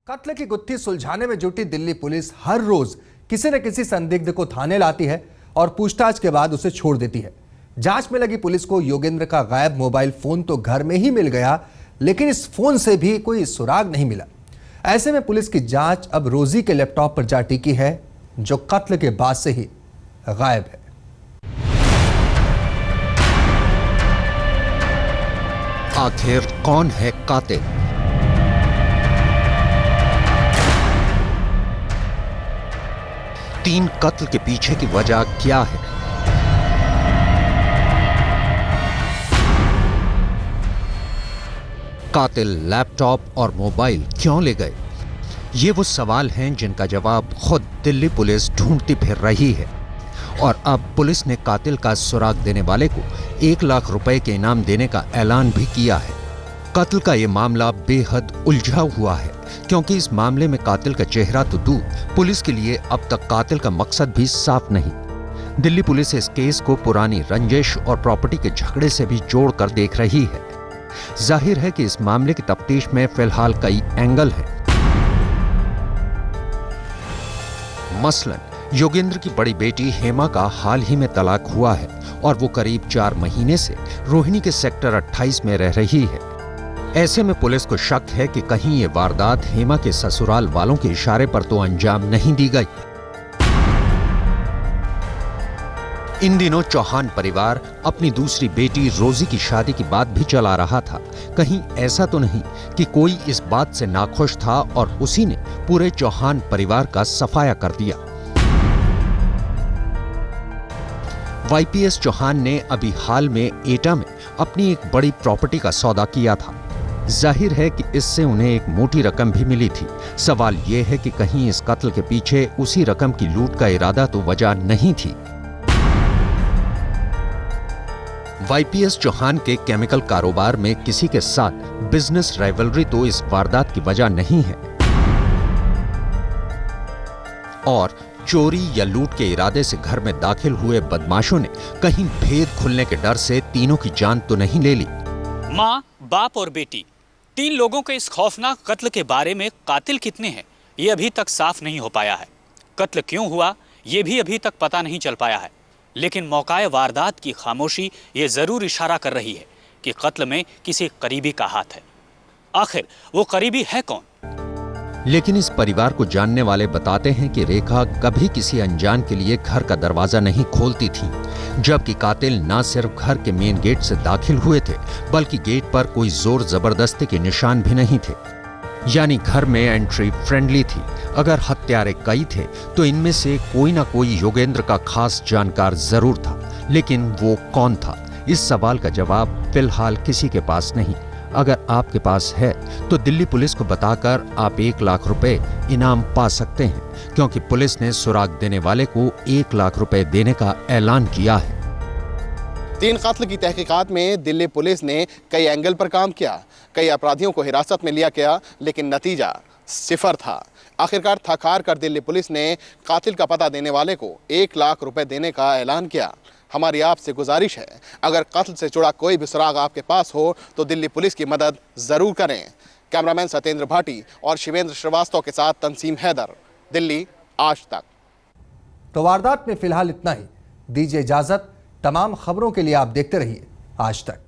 कत्ल की गुत्थी सुलझाने में जुटी दिल्ली पुलिस हर रोज किसी न किसी संदिग्ध को थाने लाती है और पूछताछ के बाद उसे छोड़ देती है। जांच में लगी पुलिस को योगेंद्र का गायब मोबाइल फोन तो घर में ही मिल गया, लेकिन इस फोन से भी कोई सुराग नहीं मिला। ऐसे में पुलिस की जांच अब रोजी के लैपटॉप पर जा टिकी है, जो कत्ल के बाद से ही गायब है। आखिर कौन है कातिल? तीन कत्ल के पीछे की वजह क्या है? कातिल लैपटॉप और मोबाइल क्यों ले गए? ये वो सवाल हैं जिनका जवाब खुद दिल्ली पुलिस ढूंढती फिर रही है। और अब पुलिस ने कातिल का सुराग देने वाले को 1 लाख रुपए के इनाम देने का ऐलान भी किया है। कत्ल का यह मामला बेहद उलझा हुआ है, क्योंकि इस मामले में कातिल का चेहरा तो दूर, पुलिस के लिए अब तक कातिल का मकसद भी साफ नहीं। दिल्ली पुलिस इस केस को पुरानी रंजिश और प्रॉपर्टी के झगड़े से भी जोड़कर देख रही है। जाहिर है कि इस मामले की तफ्तीश में फिलहाल कई एंगल हैं। मसलन योगेंद्र की बड़ी बेटी हेमा का हाल ही में तलाक हुआ है और वो करीब 4 महीने से रोहिणी के सेक्टर 28 में रह रही है। ऐसे में पुलिस को शक है कि कहीं ये वारदात हेमा के ससुराल वालों के इशारे पर तो अंजाम नहीं दी गई। इन दिनों चौहान परिवार अपनी दूसरी बेटी रोजी की शादी की बात भी चला रहा था। कहीं ऐसा तो नहीं कि कोई इस बात से नाखुश था और उसी ने पूरे चौहान परिवार का सफाया कर दिया। वाईपीएस चौहान ने अभी हाल में एटा में अपनी एक बड़ी प्रॉपर्टी का सौदा किया था। जाहिर है कि इससे उन्हें एक मोटी रकम भी मिली थी। सवाल यह है कि कहीं इस कत्ल के पीछे उसी रकम की लूट का इरादा तो वजह नहीं थी। वाईपीएस चौहान के केमिकल कारोबार में किसी के साथ बिजनेस राइवलरी तो इस वारदात की वजह नहीं है, और चोरी या लूट के इरादे से घर में दाखिल हुए बदमाशों ने कहीं भेद खुलने के डर से तीनों की जान तो नहीं ले ली। माँ, बाप और बेटी, 3 लोगों के इस खौफनाक कत्ल के बारे में कातिल कितने हैं, ये अभी तक साफ नहीं हो पाया है। कत्ल क्यों हुआ, ये भी अभी तक पता नहीं चल पाया है। लेकिन मौकाए वारदात की खामोशी ये जरूर इशारा कर रही है कि कत्ल में किसी करीबी का हाथ है। आखिर वो करीबी है कौन? लेकिन इस परिवार को जानने वाले बताते हैं कि रेखा कभी किसी अनजान के लिए घर का दरवाजा नहीं खोलती थी, जबकि कातिल न सिर्फ घर के मेन गेट से दाखिल हुए थे, बल्कि गेट पर कोई जोर जबरदस्ती के निशान भी नहीं थे। यानी घर में एंट्री फ्रेंडली थी। अगर हत्यारे कई थे तो इनमें से कोई ना कोई योगेंद्र का खास जानकार जरूर था, लेकिन वो कौन था, इस सवाल का जवाब फिलहाल किसी के पास नहीं। अगर आपके पास है तो दिल्ली पुलिस को बताकर आप 1 लाख रुपए इनाम पा सकते हैं, क्योंकि पुलिस ने सुराग देने वाले को 1 लाख रुपए देने का ऐलान किया है। 3 कत्ल की तहकीकात में दिल्ली पुलिस ने कई एंगल पर काम किया, कई अपराधियों को हिरासत में लिया गया, लेकिन नतीजा 0 था। आखिरकार थक हार कर दिल्ली पुलिस ने कातिल का पता देने वाले को 1 लाख रुपए देने का ऐलान किया। हमारी आपसे गुजारिश है, अगर कत्ल से जुड़ा कोई भी सुराग आपके पास हो तो दिल्ली पुलिस की मदद जरूर करें। कैमरामैन सत्येंद्र भाटी और शिवेंद्र श्रीवास्तव के साथ तंसीम हैदर, दिल्ली आज तक। तो वारदात में फिलहाल इतना ही। दीजिए इजाजत। तमाम खबरों के लिए आप देखते रहिए आज तक।